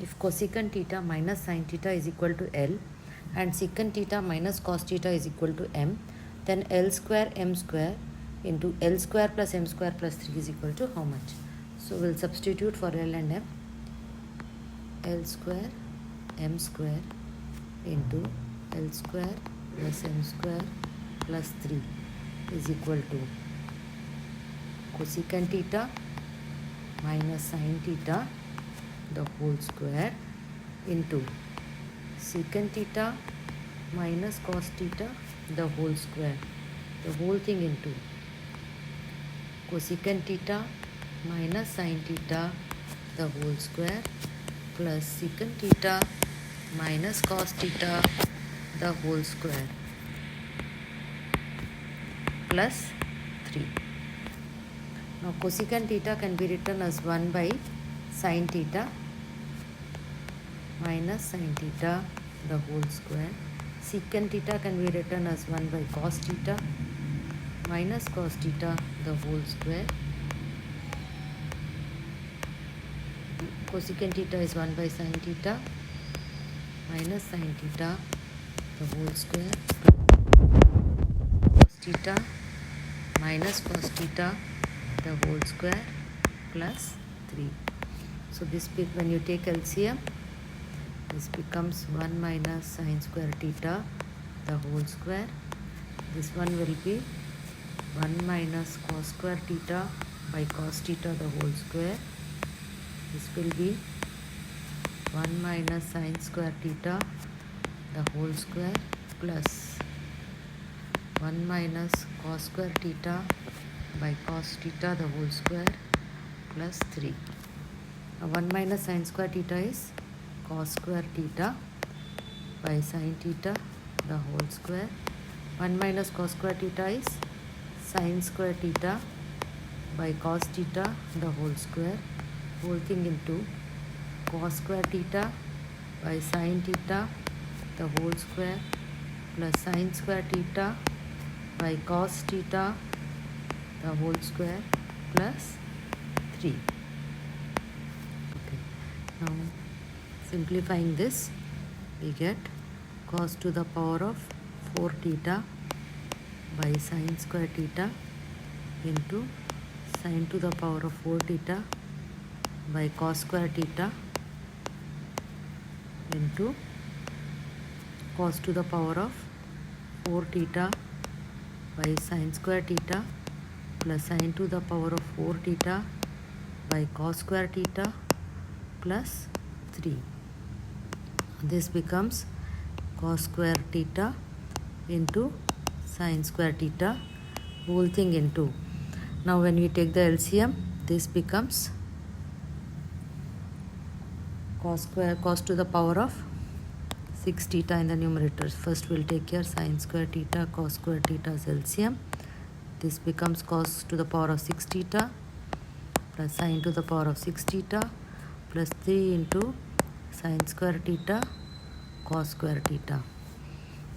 if cosecant theta minus sin theta is equal to L and secant theta minus cos theta is equal to M, then L square M square into L square plus M square plus 3 is equal to how much? So we'll substitute for L and M. L square M square into L square plus M square plus 3 is equal to cosecant theta minus sin theta the whole square into secant theta minus cos theta the whole square, the whole thing into cosecant theta minus sin theta the whole square plus secant theta minus cos theta the whole square plus 3. Now cosecant theta can be written as 1 by sin theta minus sin theta the whole square. Secant theta can be written as 1 by cos theta minus cos theta the whole square. Cosecant theta is 1 by sin theta minus sin theta the whole square. Cos theta minus cos theta the whole square plus 3. So this when you take LCM, this becomes 1 minus sin square theta the whole square. This one will be 1 minus cos square theta by cos theta the whole square. This will be 1 minus sin square theta the whole square plus 1 minus cos square theta by cos theta the whole square plus 3. Now 1 minus sin square theta is cos square theta by sin theta the whole square. 1 minus cos square theta is sin square theta by cos theta the whole square. Whole thing into cos square theta by sin theta the whole square plus sin square theta by cos theta the whole square plus 3. Okay. Now simplifying this, we get cos to the power of 4 theta by sin square theta into sin to the power of 4 theta by cos square theta into cos to the power of 4 theta by sin square theta plus sin to the power of 4 theta by cos square theta plus 3. This becomes cos square theta into sin square theta, whole thing into. Now when we take the LCM, this becomes cos to the power of 6 theta in the numerators. First we'll take here sin square theta cos square theta's LCM. This becomes cos to the power of 6 theta plus sin to the power of 6 theta plus 3 into sin square theta cos square theta.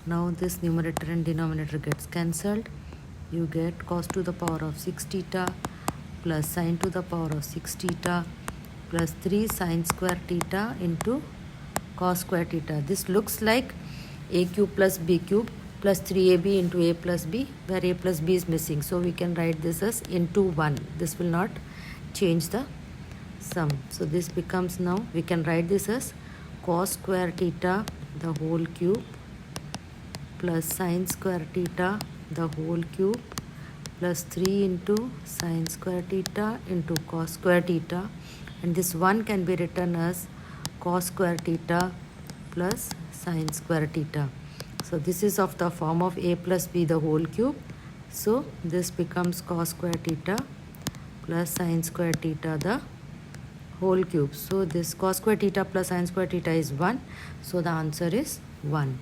Now this numerator and denominator gets cancelled. You get cos to the power of 6 theta plus sin to the power of 6 theta plus 3 sin square theta into cos square theta. This looks like a cube plus b cube plus 3ab into a plus b, where a plus b is missing. So we can write this as into 1. This will not change the sum. So this becomes, now we can write this as cos square theta the whole cube plus sin square theta the whole cube plus 3 into sin square theta into cos square theta, and this 1 can be written as cos square theta plus sin square theta. So this is of the form of a plus b the whole cube. So this becomes cos square theta plus sin square theta the whole cube. So this cos square theta plus sin square theta is 1. So the answer is 1.